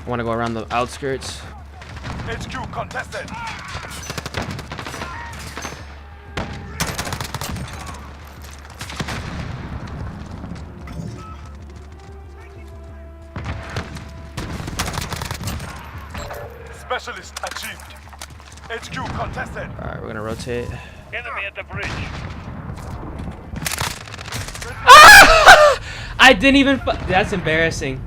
I want to go around the outskirts. HQ contested. Specialist achieved. HQ contested. Alright, we're gonna rotate. Enemy at the bridge. I didn't even. That's embarrassing.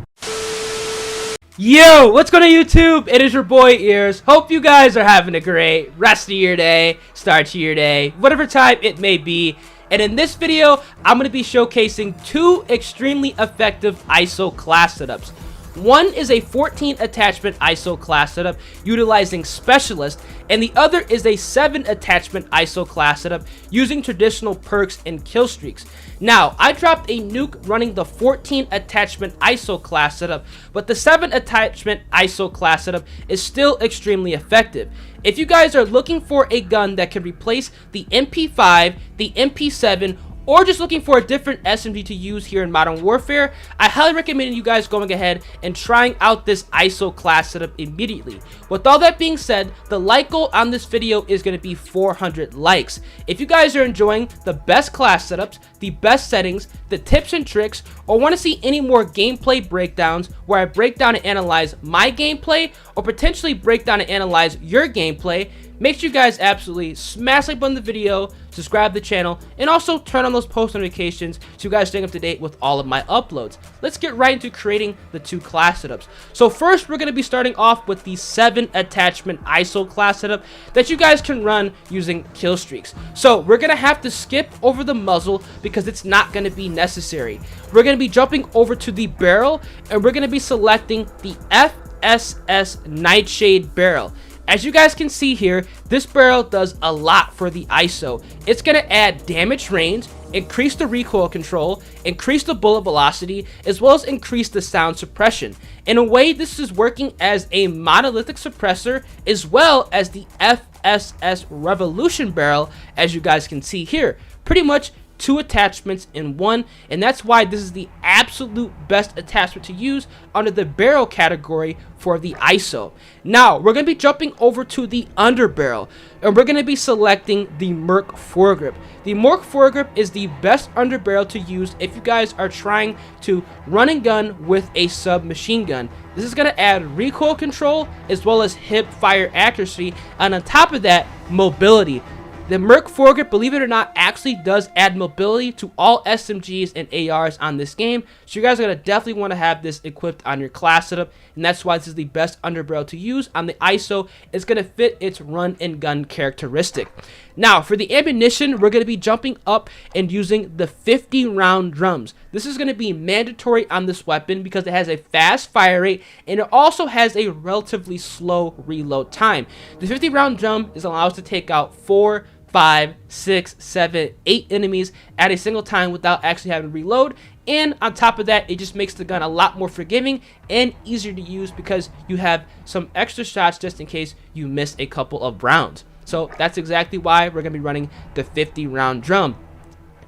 Yo, what's going on YouTube? It is your boy Ears. Hope you guys are having a great rest of your day, start to your day, whatever time it may be. And in this video, I'm going to be showcasing two extremely effective ISO class setups. One is a 14 attachment ISO class setup utilizing Specialist, and the other is a 7 attachment ISO class setup using traditional perks and kill streaks. Now, I dropped a nuke running the 14 attachment ISO class setup, but the 7 attachment ISO class setup is still extremely effective. If you guys are looking for a gun that can replace the MP5, the MP7, or just looking for a different SMG to use here in Modern Warfare, I highly recommend you guys going ahead and trying out this ISO class setup immediately. With all that being said, the like goal on this video is going to be 400 likes. If you guys are enjoying the best class setups, the best settings, the tips and tricks, or want to see any more gameplay breakdowns where I break down and analyze my gameplay, or potentially break down and analyze your gameplay, make sure you guys absolutely smash like button the video, subscribe to the channel, and also turn on those post notifications so you guys stay up to date with all of my uploads. Let's get right into creating the two class setups. So first, we're going to be starting off with the 7 attachment ISO class setup that you guys can run using kill streaks. So we're going to have to skip over the muzzle because it's not going to be necessary. We're going to be jumping over to the barrel, and we're going to be selecting the FSS Nightshade barrel. As you guys can see here, this barrel does a lot for the ISO. It's going to add damage range, increase the recoil control, increase the bullet velocity, as well as increase the sound suppression. In a way, this is working as a monolithic suppressor as well as the FSS Revolution barrel, as you guys can see here. Pretty much 2 attachments in one, and that's why this is the absolute best attachment to use under the barrel category for the ISO. Now, we're going to be jumping over to the underbarrel, and we're going to be selecting the Merc foregrip. The Merc foregrip is the best underbarrel to use if you guys are trying to run and gun with a submachine gun. This is going to add recoil control as well as hip fire accuracy, and on top of that, mobility. The Merc foregrip, believe it or not, actually does add mobility to all SMGs and ARs on this game, so you guys are going to definitely want to have this equipped on your class setup, and that's why this is the best underbarrel to use on the ISO. It's going to fit its run and gun characteristic. Now, for the ammunition, we're going to be jumping up and using the 50 round drums. This is going to be mandatory on this weapon because it has a fast fire rate, and it also has a relatively slow reload time. The 50 round drum allows us to take out 4, 5, 6, 7, 8 enemies at a single time without actually having to reload. And on top of that, it just makes the gun a lot more forgiving and easier to use because you have some extra shots just in case you miss a couple of rounds. So that's exactly why we're going to be running the 50 round drum.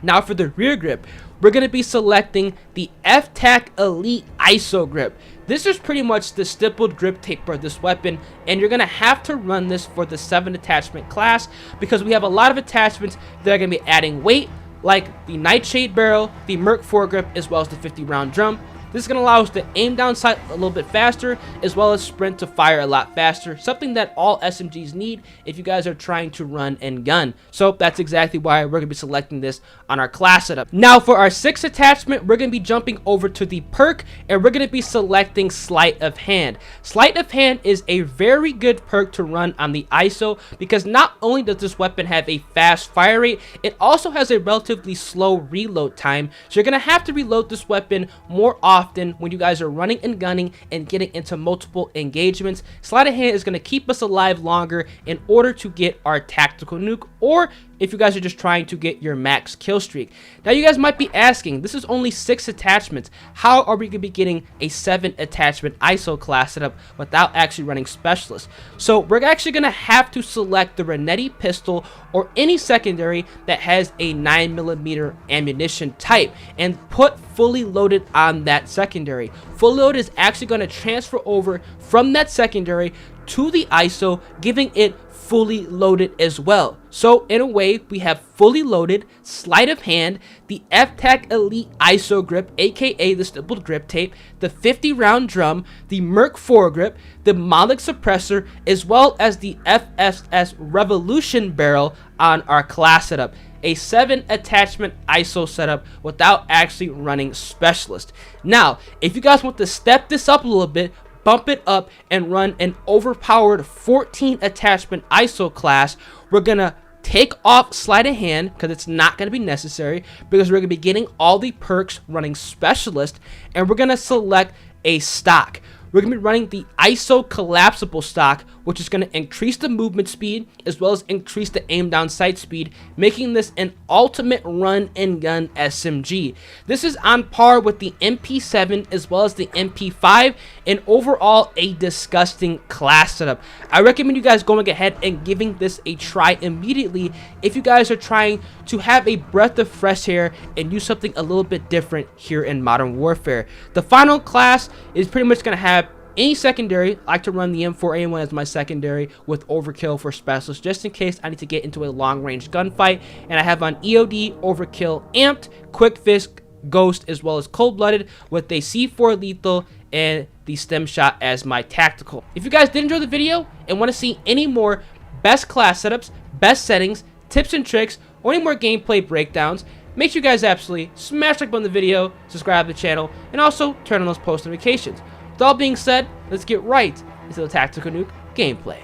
Now for the rear grip, we're going to be selecting the F-Tac Elite ISO grip. This is pretty much the stippled grip tape for this weapon, and you're going to have to run this for the 7 attachment class because we have a lot of attachments that are going to be adding weight, like the Nightshade barrel, the Merc foregrip, as well as the 50 round drum. This is going to allow us to aim down sight a little bit faster, as well as sprint to fire a lot faster, something that all SMGs need if you guys are trying to run and gun. So that's exactly why we're going to be selecting this on our class setup. Now for our 6th attachment, we're going to be jumping over to the perk, and we're going to be selecting Sleight of Hand. Sleight of Hand is a very good perk to run on the ISO because not only does this weapon have a fast fire rate, it also has a relatively slow reload time. So you're going to have to reload this weapon more often when you guys are running and gunning and getting into multiple engagements. Sleight of Hand is going to keep us alive longer in order to get our tactical nuke or if you guys are just trying to get your max kill streak. Now you guys might be asking, this is only 6 attachments. How are we going to be getting a 7 attachment ISO class setup without actually running specialist? So we're actually going to have to select the Renetti pistol or any secondary that has a 9mm ammunition type and put fully loaded on that secondary. Fully loaded is actually going to transfer over from that secondary to the ISO, giving it fully loaded as well. So in a way, we have fully loaded, sleight of hand, the F-Tac Elite ISO grip, aka the stippled grip tape, the 50 round drum, the Merc foregrip, the Moloch suppressor, as well as the FSS Revolution barrel on our class setup. A 7 attachment ISO setup without actually running specialist. Now, if you guys want to step this up a little bit, bump it up and run an overpowered 14 attachment ISO class, we're gonna take off sleight of hand because it's not going to be necessary, because we're going to be getting all the perks running specialist, and we're going to select a stock. We're going to be running the ISO collapsible stock, which is going to increase the movement speed as well as increase the aim down sight speed, making this an ultimate run and gun SMG. This is on par with the MP7 as well as the MP5, and overall a disgusting class setup. I recommend you guys going ahead and giving this a try immediately if you guys are trying to have a breath of fresh air and do something a little bit different here in Modern Warfare. The final class is pretty much going to have any secondary. I like to run the M4A1 as my secondary with overkill for specialist, just in case I need to get into a long range gunfight. And I have on EOD, overkill, amped, quick fist, ghost, as well as cold blooded with a C4 lethal and the stem shot as my tactical. If you guys did enjoy the video and want to see any more best class setups, best settings, tips and tricks, or any more gameplay breakdowns, make sure you guys absolutely smash like button on the video, subscribe to the channel, and also turn on those post notifications. With all being said, let's get right into the Tactical Nuke gameplay.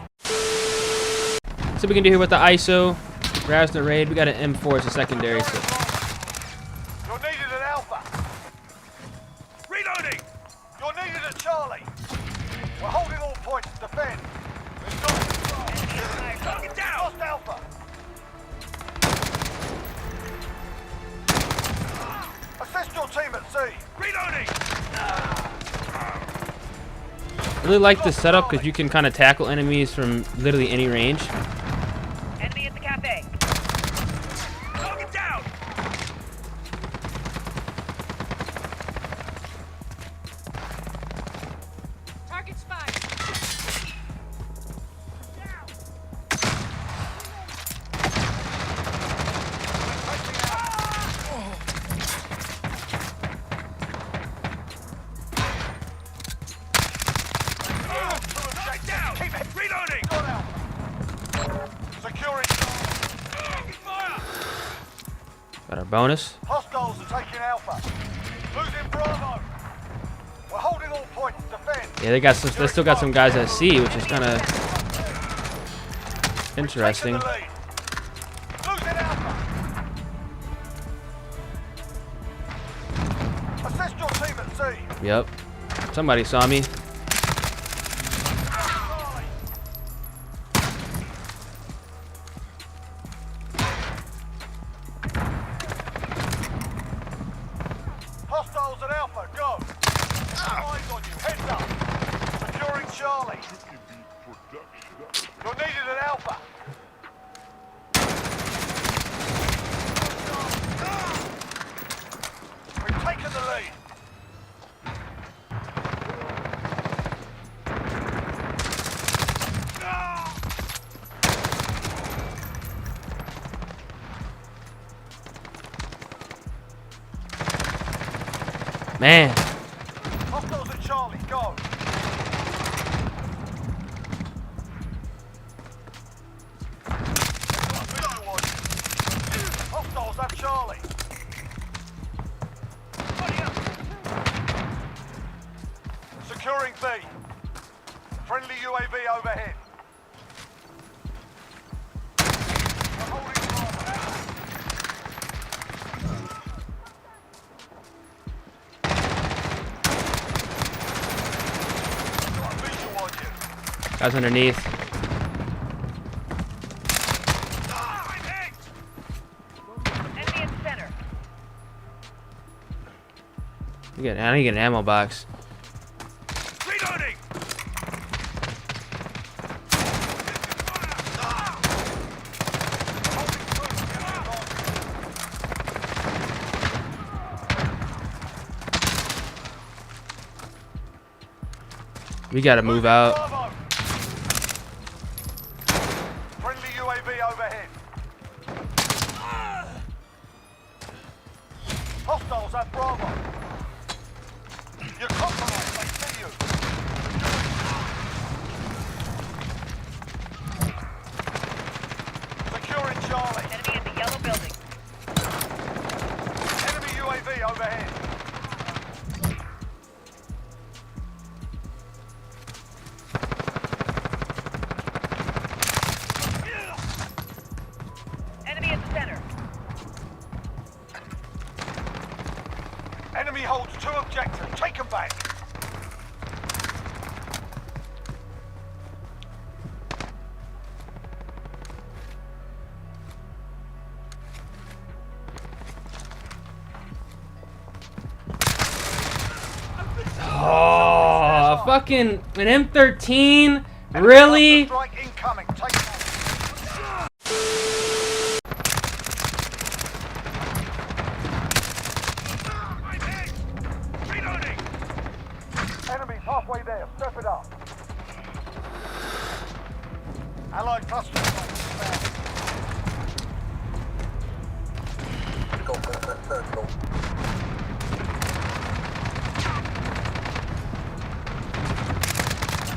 So we can do here with the ISO, grabs the raid. We got an M4 as a secondary. So. You're needed at Alpha. Reloading. You're needed at Charlie. We're holding all points. Defend. Target down. Lost Alpha. Assist your team at C. Reloading. I really like this setup because you can kind of tackle enemies from literally any range. Enemy at the cafe. Target down. Target spotted. Reloading! Securing. Fire! Got our bonus. Hostiles are taking Alpha. Losing Bravo. We're holding all points. Defend. Yeah, they still got some guys at C, which is kind of interesting. Taking the lead. Losing Alpha. Assist your team at C. Yep. Somebody saw me. Hostiles at Alpha, go! Eyes on you, heads up! Securing Charlie. You're needed at Alpha. We've taken the lead. Man. Hostiles at Charlie, go! Hostiles at Charlie. Securing B. Friendly UAV overhead. We're holding Bravo. Got a visual on you. Guys underneath. I need to get an ammo box. Reloading! We gotta move out. Bravo. Friendly UAV overhead. Hostiles at Bravo. You're compromised, they see you. Securing Charlie. Enemy at the yellow building. Enemy UAV overhead. Enemy at the center. Enemy holds 2 objectives. Take them back. Oh, fucking an M13? Really? Strike incoming. Take them back. Reloading. Enemies halfway there. Step it up. Allied cluster strike inbound.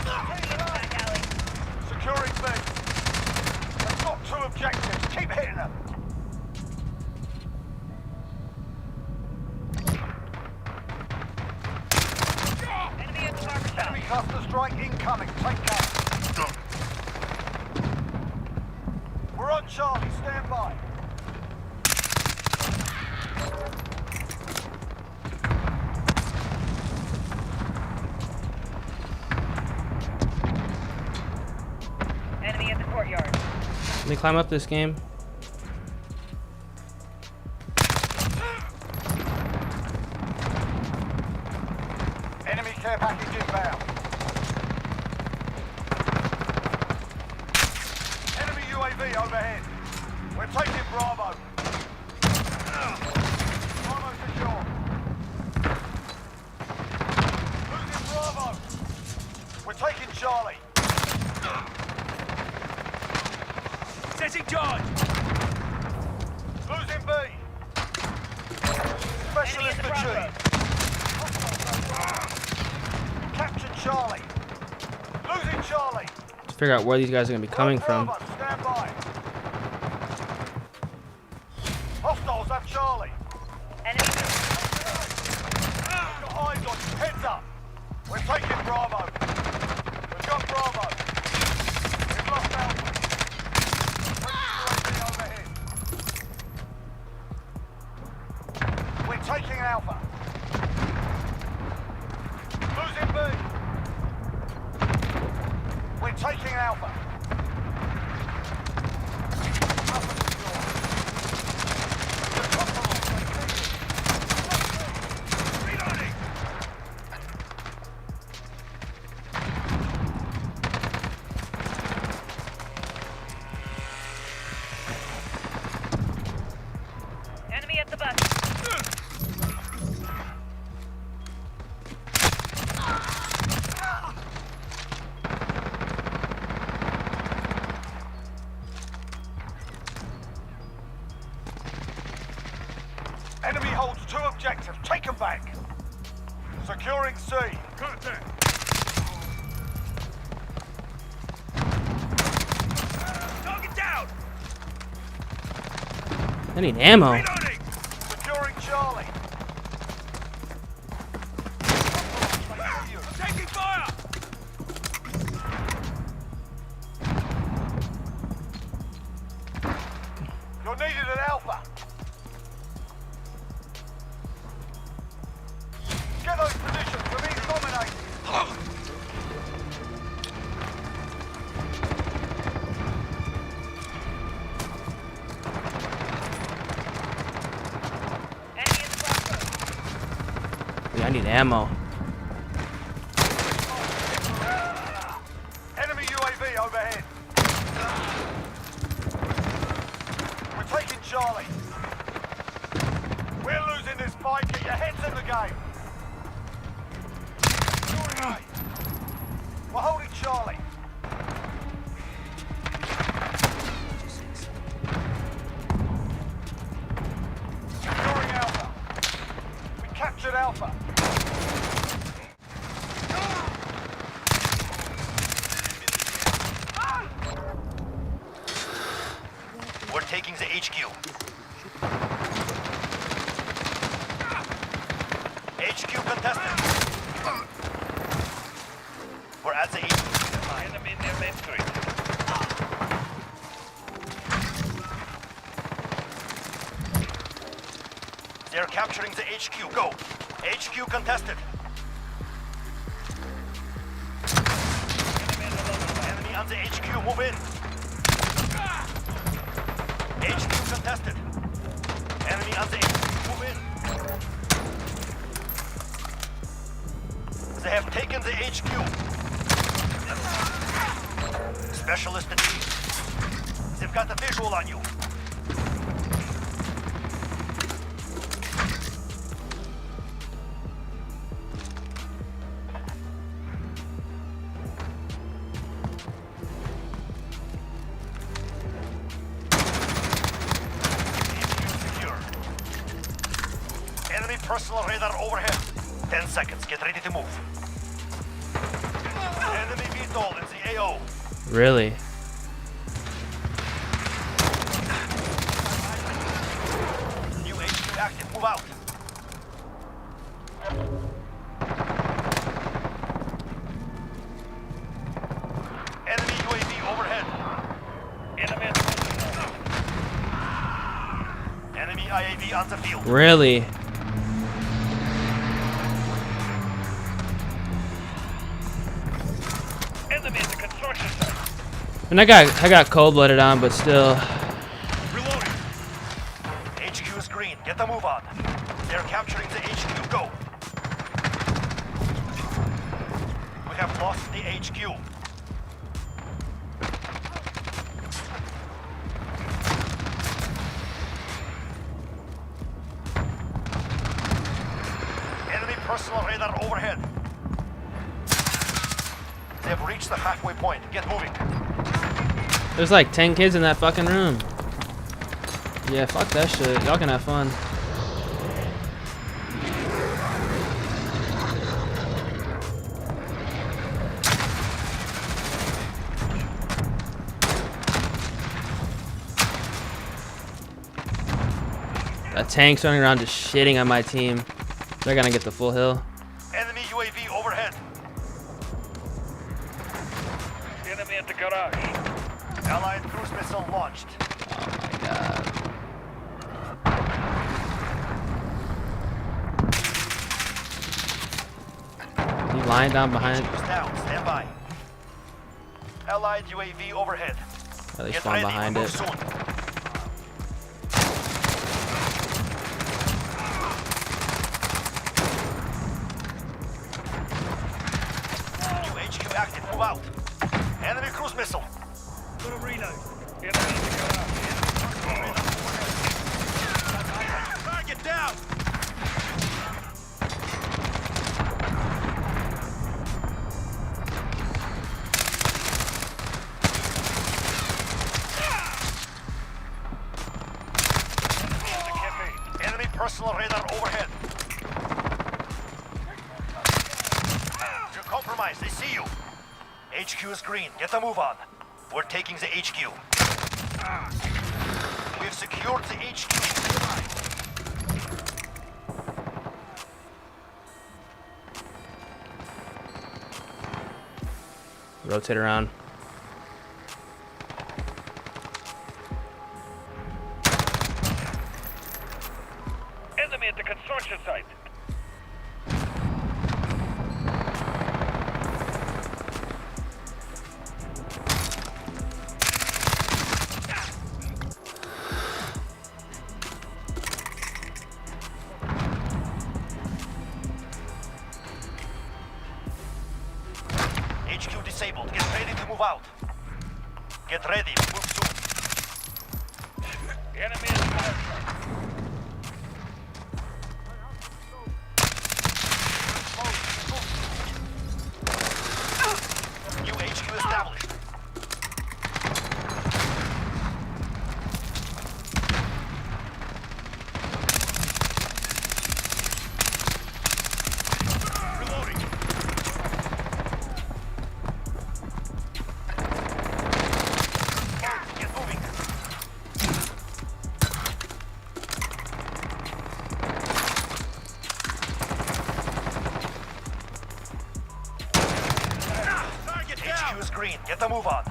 Back alley. Securing B. They've got 2 objectives. Keep hitting them. Enemy at the barber shop. Enemy cluster strike incoming. Take cover. We're on Charlie. Stand by. Enemy at the courtyard. Let me climb up this game. Enemy care package inbound. Enemy UAV overhead. We're taking Bravo. Bravo secure. Losing Bravo. We're taking Charlie. Setting charge. Losing B. Enemy at Specialist the crossroads. achieved. Captured Charlie. Losing Charlie. Let's figure out where these guys are gonna be coming from. Bravo, stand by. Hostiles have Charlie. Enemy. We've got eyes on you. Heads up. We're taking Bravo. We've got Bravo. We've lost Alpha. UAV overhead. We're taking Alpha. Losing B. We're taking Alpha. Alpha secure. You're compromised. Reloading. Enemy at the bus. Enemy holds 2 objectives. Take them back. Securing C. Contact. Target down. I need ammo. Reloading. Securing Charlie. Taking fire. You're needed at Alpha. Get those positions. We're being dominated. Enemy at the crossroads. I need ammo. Enemy UAV overhead. We're taking Charlie. We're losing this fight. Get your heads in the game. We're holding Charlie. Securing Alpha. We captured Alpha. We're taking the HQ. HQ contested. We're at the HQ. Enemy near Main Street. They're capturing the HQ. Go. HQ contested. Enemy on the HQ. Move in. HQ contested. Enemy on the HQ. Move in. They have taken the HQ. Specialist in chief. They've got the visual on you. Secure. Enemy personal radar overhead. 10 seconds. Get ready to move. Enemy VTOL in the AO. Really? New HQ active. Move out. Enemy UAV overhead. Enemy IAV on the field. Really? Enemy at the construction site. And I got cold-blooded on, but still. Reloading. HQ is green. Get the move on. They're capturing the HQ. Go. We have lost the HQ. Enemy personal radar overhead. They've reached the halfway point. Get moving. There's like 10 kids in that fucking room. Yeah, fuck that shit. Y'all can have fun. That tank's running around just shitting on my team. They're gonna get the full hill. Enemy UAV overhead. Enemy at the garage. Allied cruise missile launched. Oh my god. You lying down behind? HQ's down. Stand by. Allied UAV overhead. Oh, they Get spawn ready. behind Move it. soon. New HQ active. Move out. Enemy cruise missile. Put a reload. Target down. Enemy personal radar overhead. You're compromised. They see you. HQ is green. Get the move on. We're taking the HQ. We've secured the HQ. Rotate around. Enemy at the construction site. disabled. Get ready to move out. Get ready. Move soon. Enemy is fire truck. New HQ established. Reloading. Get moving. Target HQ down. is green. Get the move on.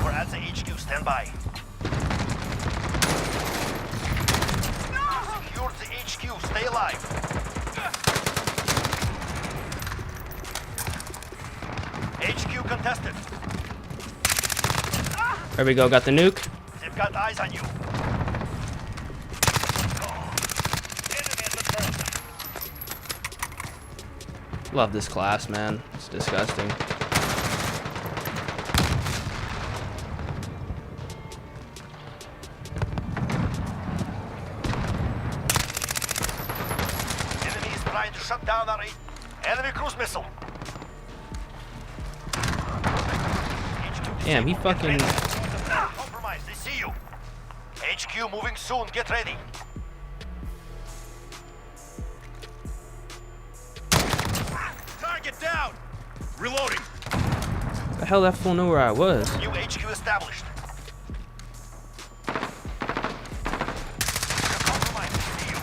We're at the HQ. Stand by. Secure the HQ. Stay alive. HQ contested. There we go. Got the nuke. They've got eyes on you. Enemy at the first. Love this class, man. It's disgusting. Enemy is trying to shut down our enemy cruise missile. HQ Damn, he disabled. Get fucking. ready. Compromise. They see you. HQ moving soon. Get ready. Target down. Reloading. The hell that fool knew where I was. New HQ established. You're compromised. They see you.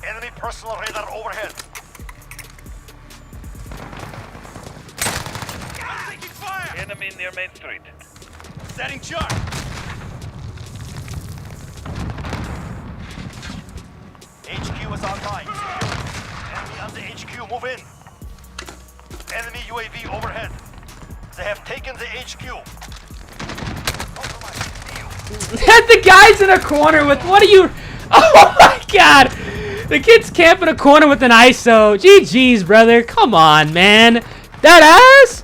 Enemy personal radar overhead. I'm taking fire. Enemy near Main Street. Setting charge. HQ is online. Enemy on the HQ. Move in. Enemy UAV overhead. They have taken the HQ. Compromise. They see you. The guy's in a corner with. What are you? Oh my god! The kid's camping a corner with an ISO. GG's, brother. Come on, man. That ass?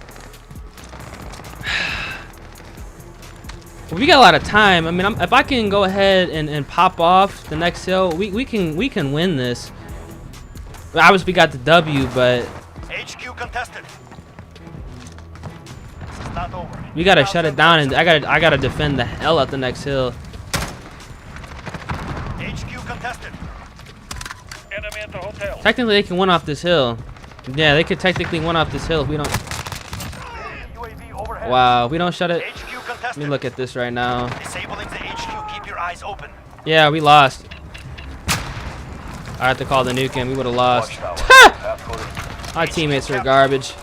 We got a lot of time. I mean, if I can go ahead and pop off the next hill, we can win this. Obviously, we got the W, but HQ contested. This is not over. we gotta shut it down, and I gotta defend the hell out the next hill. HQ contested. Enemy at the hotel. Technically, they can win off this hill. Yeah, they could technically win off this hill if we don't. UAV overhead. Wow, we don't shut it. HQ Let contested. me look at this right now. Disabling the HQ. Keep your eyes open. Yeah, we lost. I have to call the nuke in. We would have lost. My teammates are garbage.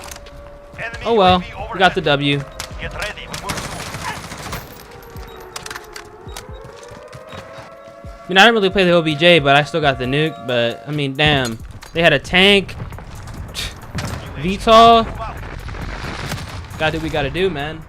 Enemy Oh well, UAV we got the overhead. W. Get ready. We move soon. I mean, I didn't really play the OBJ, but I still got the nuke. But I mean, damn, they had a tank. VTOL. Move out. Gotta do what we gotta do, man.